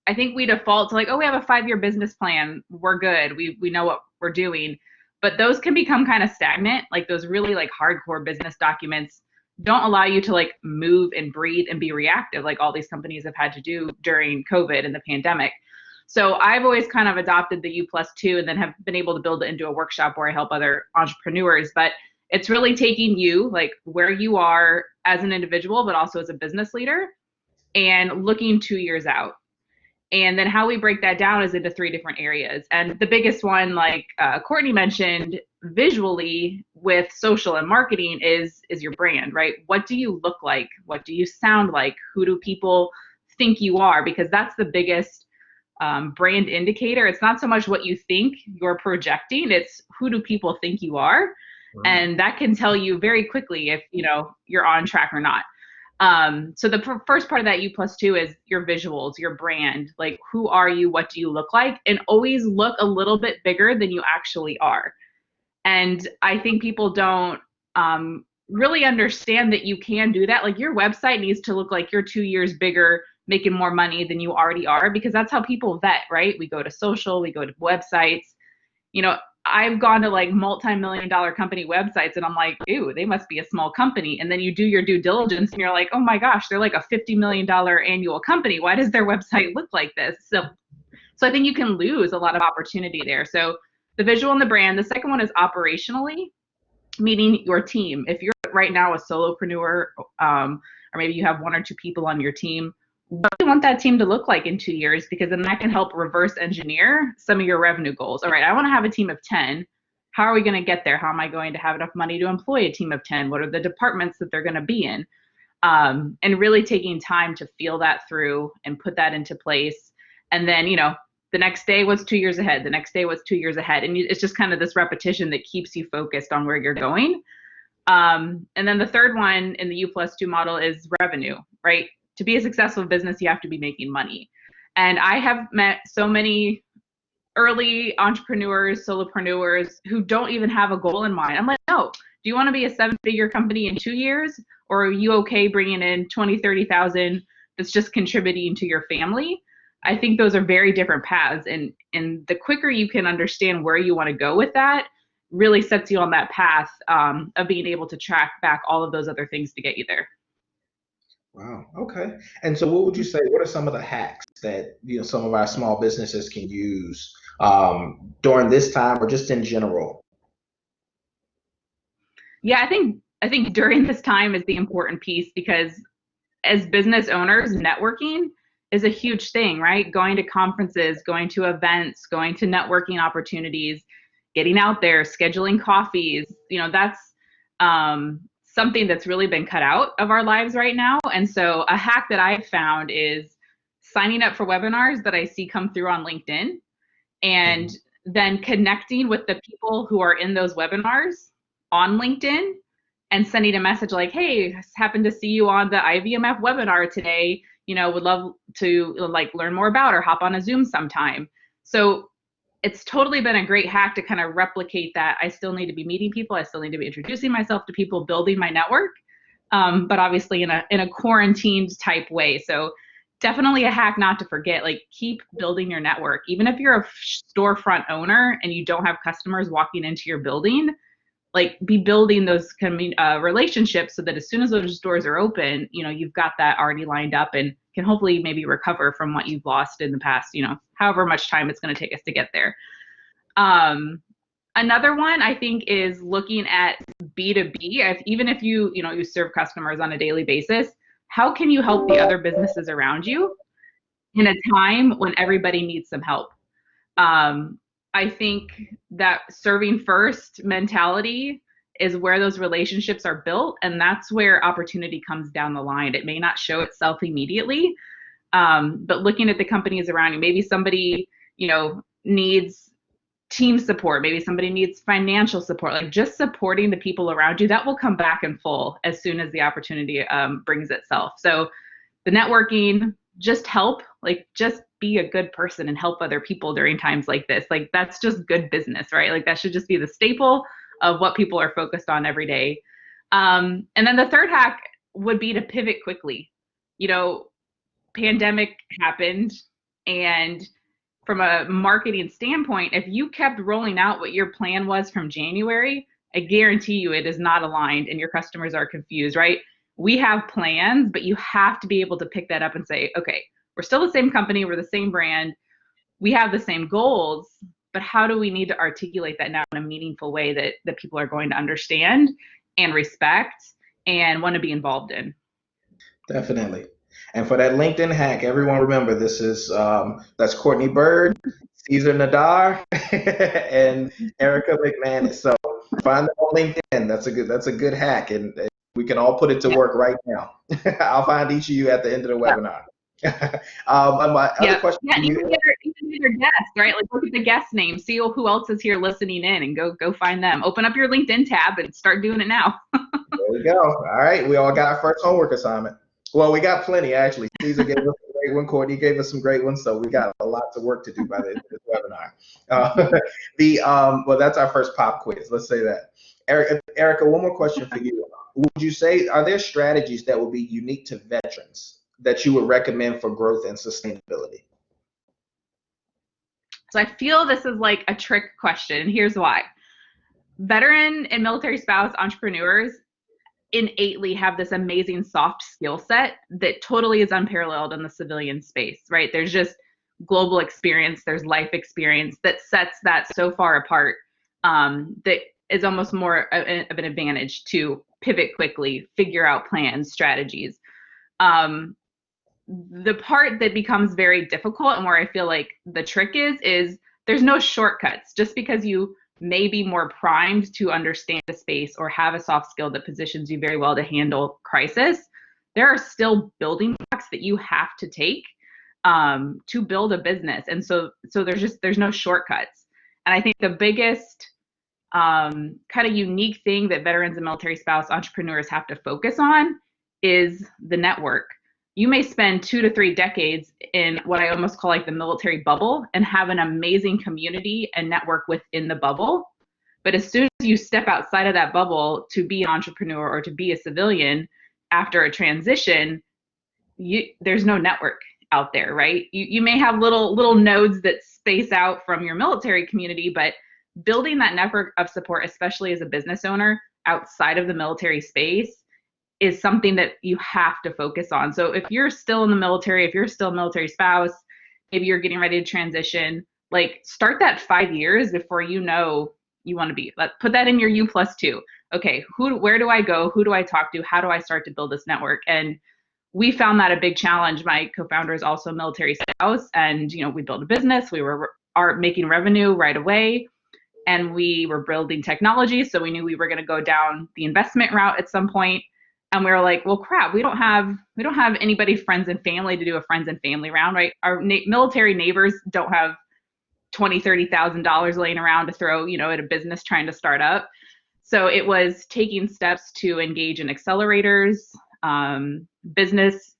I think we default to like, oh, we have a 5-year business plan. We're good. We know what we're doing. But those can become kind of stagnant. Like those really like hardcore business documents don't allow you to like move and breathe and be reactive like all these companies have had to do during COVID and the pandemic. So I've always kind of adopted the U+2 and then have been able to build it into a workshop where I help other entrepreneurs. But it's really taking you like where you are as an individual, but also as a business leader, and looking 2 years out. And then how we break that down is into 3 different areas. And the biggest one, like Courtney mentioned, visually with social and marketing is your brand, right? What do you look like? What do you sound like? Who do people think you are? Because that's the biggest brand indicator. It's not so much what you think you're projecting, it's who do people think you are. And that can tell you very quickly if you're on track or not. So the first part of that U+2 is your visuals, your brand, like who are you, what do you look like, and always look a little bit bigger than you actually are. And I think people don't really understand that you can do that. Like your website needs to look like you're 2 years bigger, making more money than you already are, because that's how people vet, right? We go to social, we go to websites. I've gone to like multi-million-dollar company websites and I'm like, ew, they must be a small company. And then you do your due diligence and you're like, oh my gosh, they're like a $50 million annual company. Why does their website look like this? So I think you can lose a lot of opportunity there. So the visual and the brand. The second one is operationally, meaning your team. If you're right now a solopreneur, or maybe you have 1 or 2 people on your team, what do you want that team to look like in 2 years? Because then that can help reverse engineer some of your revenue goals. All right, I want to have a team of 10. How are we going to get there? How am I going to have enough money to employ a team of 10? What are the departments that they're going to be in? And really taking time to feel that through and put that into place. And then, the next day was 2 years ahead. The next day was 2 years ahead. And it's just kind of this repetition that keeps you focused on where you're going. And then the third one in the U+2 model is revenue, right? To be a successful business, you have to be making money. And I have met so many early entrepreneurs, solopreneurs who don't even have a goal in mind. I'm like, no, do you want to be a 7-figure company in 2 years? Or are you okay bringing in 20, 30,000 that's just contributing to your family? I think those are very different paths. And the quicker you can understand where you want to go with that, really sets you on that path of being able to track back all of those other things to get you there. Wow. Okay. And so what would you say, what are some of the hacks that, some of our small businesses can use during this time or just in general? Yeah, I think during this time is the important piece, because as business owners, networking is a huge thing, right? Going to conferences, going to events, going to networking opportunities, getting out there, scheduling coffees, that's something that's really been cut out of our lives right now. And so a hack that I've found is signing up for webinars that I see come through on LinkedIn, and then connecting with the people who are in those webinars on LinkedIn and sending a message like, hey, happened to see you on the IVMF webinar today, would love to learn more about or hop on a Zoom sometime. So it's totally been a great hack to kind of replicate that. I still need to be meeting people. I still need to be introducing myself to people, building my network, but obviously in a quarantined type way. So definitely a hack not to forget, keep building your network. Even if you're a storefront owner and you don't have customers walking into your building, be building those relationships so that as soon as those doors are open, you've got that already lined up and can hopefully maybe recover from what you've lost in the past, however much time it's going to take us to get there. Another one I think is looking at B2B. Even if you serve customers on a daily basis, how can you help the other businesses around you in a time when everybody needs some help? I think that serving first mentality is where those relationships are built, and that's where opportunity comes down the line. It may not show itself immediately, but looking at the companies around you, maybe somebody needs team support, maybe somebody needs financial support, just supporting the people around you, that will come back in full as soon as the opportunity brings itself. So the networking, just help, just be a good person and help other people during times like this. That's just good business, right? That should just be the staple of what people are focused on every day. And then the third hack would be to pivot quickly. Pandemic happened, and from a marketing standpoint, if you kept rolling out what your plan was from January, I guarantee you it is not aligned and your customers are confused, right? We have plans, but you have to be able to pick that up and say, okay, we're still the same company, we're the same brand, we have the same goals, but how do we need to articulate that now in a meaningful way that people are going to understand and respect and want to be involved in? Definitely. And for that LinkedIn hack, everyone remember this is that's Courtney Bird, Caesar Nadar, and Erica McManus. So find them on LinkedIn. That's a good hack, and we can all put it to work right now. I'll find each of you at the end of the webinar. My other question Yeah, to you. even your guests, right? Like look at the guest names, see who else is here listening in, and go find them. Open up your LinkedIn tab and start doing it now. There we go. All right, we all got our first homework assignment. Well, we got plenty actually. Caesar gave us a great one. Courtney gave us some great ones, so we got a lot of work to do by the end of this webinar. Well, that's our first pop quiz. Let's say that. Erica, one more question for you. Would you say are there strategies that would be unique to veterans that you would recommend for growth and sustainability? So I feel this is like a trick question, and here's why. Veteran and military spouse entrepreneurs innately have this amazing soft skill set that totally is unparalleled in the civilian space, right? There's just global experience, there's life experience that sets that so far apart that is almost more of an advantage to pivot quickly, figure out plans, strategies. The part that becomes very difficult and where I feel like the trick is there's no shortcuts. Just because you may be more primed to understand the space or have a soft skill that positions you very well to handle crisis, there are still building blocks that you have to take to build a business. And so there's no shortcuts. And I think the biggest kind of unique thing that veterans and military spouse entrepreneurs have to focus on is the network. You may spend 2 to 3 decades in what I almost call like the military bubble and have an amazing community and network within the bubble. But as soon as you step outside of that bubble to be an entrepreneur or to be a civilian after a transition, there's no network out there, right? You may have little nodes that space out from your military community, but building that network of support, especially as a business owner outside of the military space, is something that you have to focus on. So if you're still in the military, if you're still a military spouse, maybe you're getting ready to transition, like start that 5 years before you know you want to be. Put that in your U+2. Okay, where do I go? Who do I talk to? How do I start to build this network? And we found that a big challenge. My co-founder is also a military spouse, and we built a business. We were making revenue right away, and we were building technology. So we knew we were going to go down the investment route at some point. And we were like, well, crap, we don't have anybody friends and family to do a friends and family round, right? Our military neighbors don't have $20,000, $30,000 laying around to throw, at a business trying to start up. So it was taking steps to engage in accelerators, business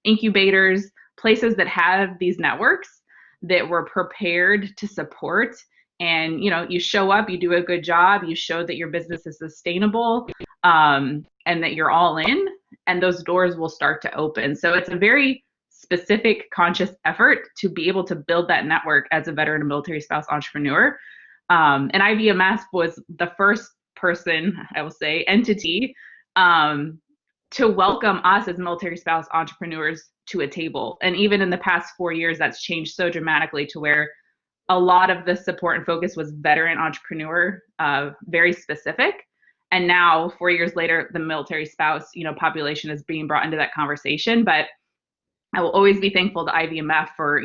incubators, places that have these networks that were prepared to support. And you show up, you do a good job, you show that your business is sustainable, and that you're all in, and those doors will start to open. So it's a very specific, conscious effort to be able to build that network as a veteran and military spouse entrepreneur. And IVMF was the first person, I will say, entity to welcome us as military spouse entrepreneurs to a table. And even in the past 4 years, that's changed so dramatically to where a lot of the support and focus was veteran entrepreneur, very specific. And now 4 years later, the military spouse, population is being brought into that conversation. But I will always be thankful to IVMF for,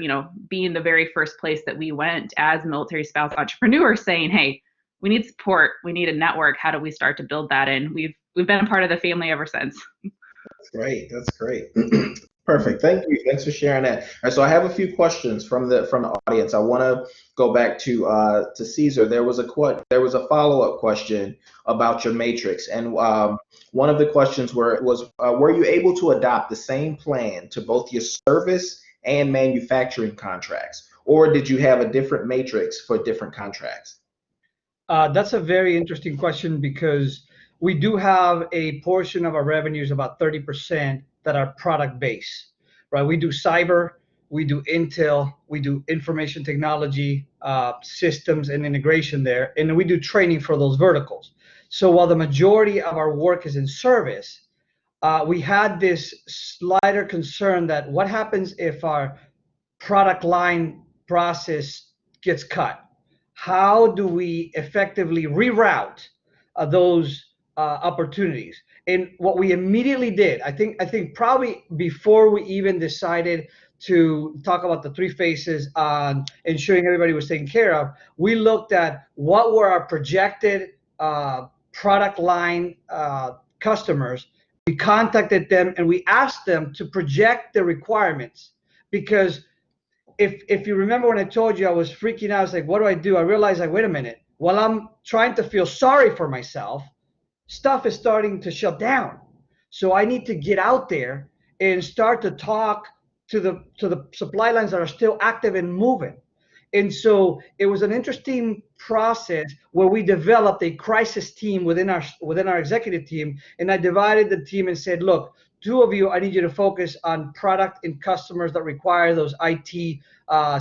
being the very first place that we went as military spouse entrepreneurs, saying, hey, we need support, we need a network. How do we start to build that? And we've been a part of the family ever since. That's great. That's great. Perfect. Thank you. Thanks for sharing that. All right, so I have a few questions from the audience. I want to go back to Caesar. There was a follow-up question about your matrix, and one of the questions was were you able to adopt the same plan to both your service and manufacturing contracts, or did you have a different matrix for different contracts? That's a very interesting question, because we do have a portion of our revenues, about 30%, that are product based, right? We do cyber, we do intel, we do information technology, systems and integration there, and we do training for those verticals. So while the majority of our work is in service, we had this slighter concern that what happens if our product line process gets cut? How do we effectively reroute those opportunities. And what we immediately did, I think probably before we even decided to talk about the 3 phases on ensuring everybody was taken care of, we looked at what were our projected product line customers. We contacted them and we asked them to project the requirements, because if you remember when I told you I was freaking out, I was like, what do? I realized, like, wait a minute, while I'm trying to feel sorry for myself, stuff is starting to shut down. So I need to get out there and start to talk to the supply lines that are still active and moving. And so it was an interesting process where we developed a crisis team within our executive team. And I divided the team and said, look, 2 of you, I need you to focus on product and customers that require those IT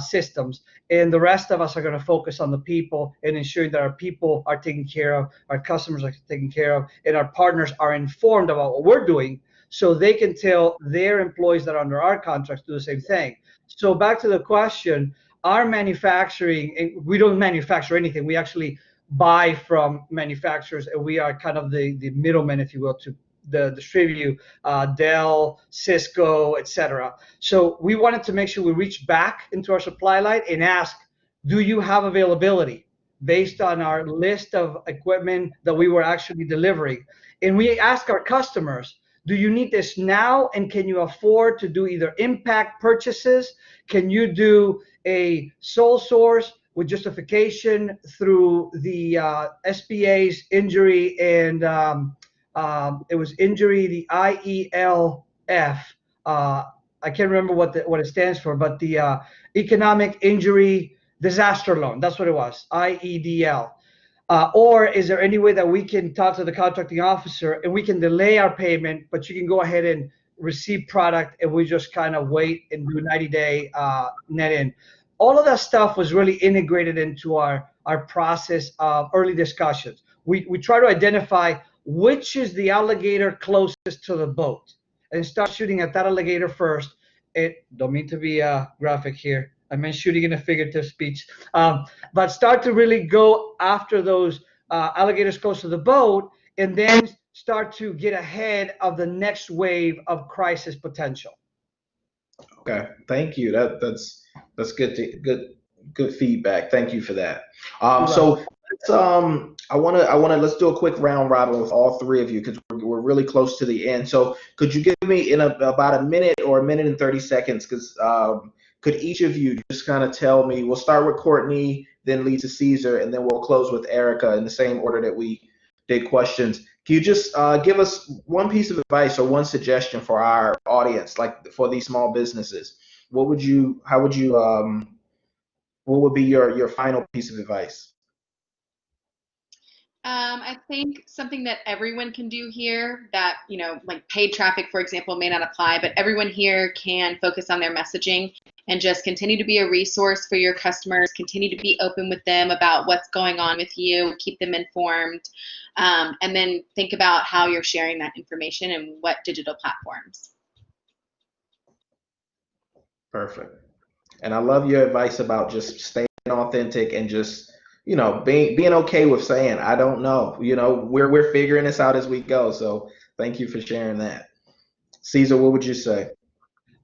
systems. And the rest of us are going to focus on the people and ensuring that our people are taken care of, our customers are taken care of, and our partners are informed about what we're doing so they can tell their employees that are under our contracts to do the same thing. So back to the question, our manufacturing, we don't manufacture anything. We actually buy from manufacturers, and we are kind of the middleman, if you will, to distribute Dell, Cisco, etc. So we wanted to make sure we reach back into our supply line and ask, do you have availability based on our list of equipment that we were actually delivering? And we ask our customers, do you need this now, and can you afford to do either impact purchases? Can you do a sole source with justification through the SBA's injury and it was injury, the IELF. I can't remember what it stands for, but the Economic Injury Disaster Loan. That's what it was, IEDL. Or is there any way that we can talk to the contracting officer and we can delay our payment, but you can go ahead and receive product and we just kind of wait and do 90-day net in. All of that stuff was really integrated into our process of early discussions. We try to identify which is the alligator closest to the boat and start shooting at that alligator first. Don't mean to be graphic here. I meant shooting in a figurative speech. But start to really go after those alligators close to the boat, and then start to get ahead of the next wave of crisis potential. Okay, thank you. That's good feedback. Thank you for that. So let's do a quick round robin with all 3 of you, because we're really close to the end. So could you give me in about a minute or a minute and 30 seconds? Because could each of you just kind of tell me? We'll start with Courtney, then lead to Caesar, and then we'll close with Erica in the same order that we did questions. Can you just give us one piece of advice or one suggestion for our audience, like for these small businesses? What would be your final piece of advice? I think something that everyone can do here that, like paid traffic, for example, may not apply, but everyone here can focus on their messaging and just continue to be a resource for your customers, continue to be open with them about what's going on with you, keep them informed, and then think about how you're sharing that information and what digital platforms. Perfect. And I love your advice about just staying authentic and just, being okay with saying, I don't know. We're figuring this out as we go. So thank you for sharing that. Caesar, what would you say?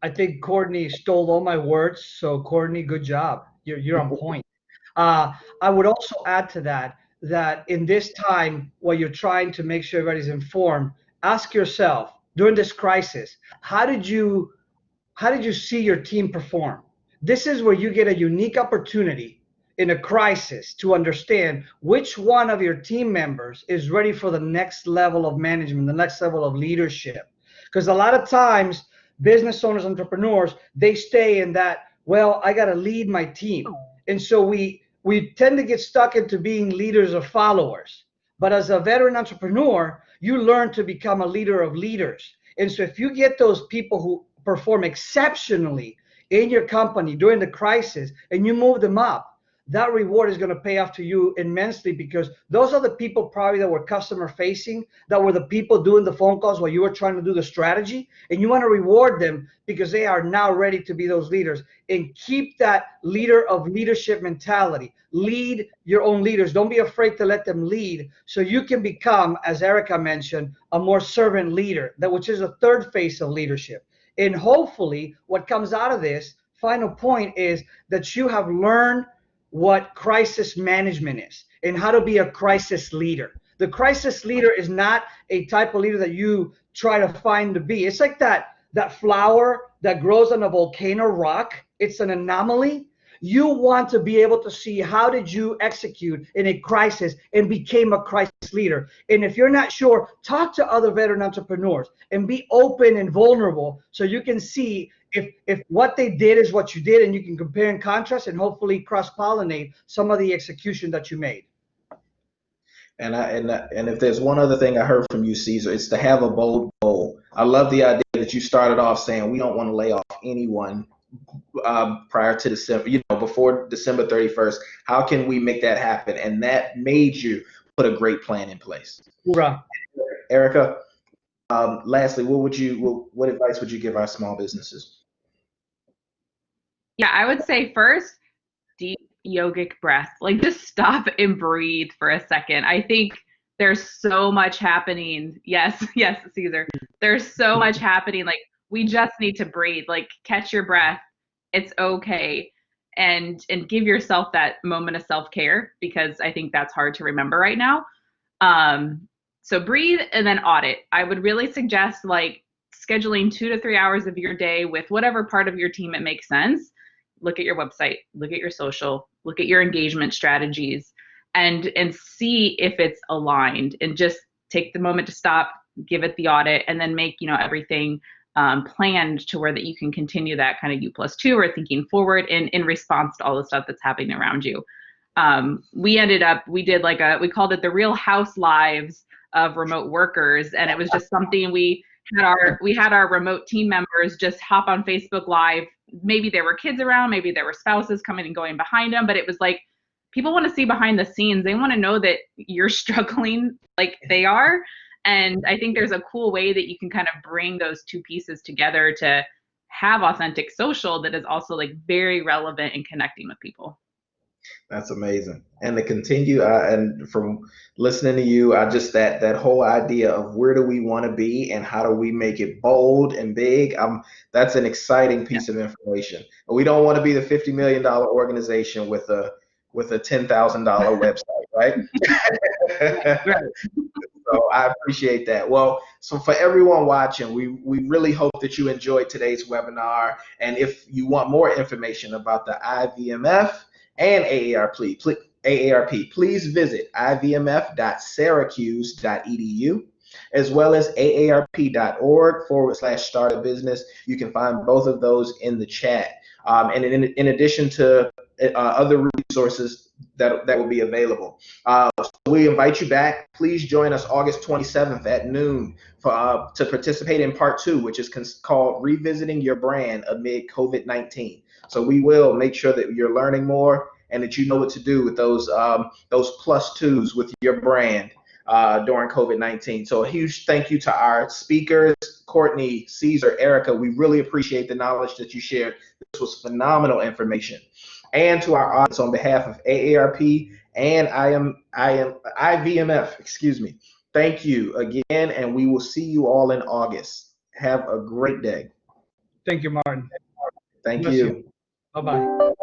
I think Courtney stole all my words. So Courtney, good job. You're on point. I would also add to that in this time while you're trying to make sure everybody's informed, ask yourself during this crisis, how did you see your team perform? This is where you get a unique opportunity in a crisis to understand which one of your team members is ready for the next level of management, the next level of leadership. Because a lot of times, business owners, entrepreneurs, they stay in that, well, I got to lead my team. And so we tend to get stuck into being leaders or followers. But as a veteran entrepreneur, you learn to become a leader of leaders. And so if you get those people who perform exceptionally in your company during the crisis and you move them up, that reward is going to pay off to you immensely, because those are the people probably that were customer facing, that were the people doing the phone calls while you were trying to do the strategy, and you want to reward them because they are now ready to be those leaders. And keep that leader of leadership mentality. Lead your own leaders. Don't be afraid to let them lead, so you can become, as Erica mentioned, a more servant leader, that which is a third phase of leadership. And hopefully what comes out of this final point is that you have learned what crisis management is and how to be a crisis leader. The crisis leader is not a type of leader that you try to find to be. It's like that flower that grows on a volcano rock. It's an anomaly. You want to be able to see, how did you execute in a crisis and became a crisis leader? And if you're not sure, talk to other veteran entrepreneurs and be open and vulnerable, so you can see if what they did is what you did, and you can compare and contrast and hopefully cross-pollinate some of the execution that you made. And if there's one other thing I heard from you, Cesar, it's to have a bold goal. I love the idea that you started off saying we don't want to lay off anyone prior to December, before December 31st. How can we make that happen? And that made you put a great plan in place. Hoorah. Erica, lastly, what advice would you give our small businesses? Yeah, I would say first, deep yogic breath. Like, just stop and breathe for a second. I think there's so much happening. Yes, Cesar. There's so much happening. Like, we just need to breathe. Like, catch your breath. It's okay. And give yourself that moment of self-care, because I think that's hard to remember right now. So breathe and then audit. I would really suggest like scheduling 2 to 3 hours of your day with whatever part of your team it makes sense. Look at your website, look at your social, look at your engagement strategies, and see if it's aligned, and just take the moment to stop, give it the audit, and then make everything planned to where that you can continue that kind of U+2 or thinking forward in response to all the stuff that's happening around you. We did we called it the Real House Lives of remote workers, and it was just something we had our remote team members just hop on Facebook Live. Maybe there were kids around, maybe there were spouses coming and going behind them, but it was like, people want to see behind the scenes. They want to know that you're struggling like they are. And I think there's a cool way that you can kind of bring those two pieces together to have authentic social that is also like very relevant in connecting with people. That's amazing. And to continue, and from listening to you, I just that whole idea of where do we want to be and how do we make it bold and big. That's an exciting piece of information. We don't want to be the $50 million organization with a $10,000 website, right? Right. So I appreciate that. Well, so for everyone watching, we really hope that you enjoyed today's webinar. And if you want more information about the IVMF and AARP, please visit ivmf.syracuse.edu, as well as aarp.org/start-a-business. You can find both of those in the chat. And in addition to other resources that will be available. So we invite you back. Please join us August 27th at noon to participate in part 2, which is called Revisiting Your Brand Amid COVID-19. So we will make sure that you're learning more and that you know what to do with those +2s with your brand during COVID-19. So a huge thank you to our speakers, Courtney, Cesar, Erica. We really appreciate the knowledge that you shared. This was phenomenal information. And to our audience, on behalf of AARP and IVMF, thank you again, and we will see you all in August. Have a great day. Thank you, Martin. Thank you. Bye-bye.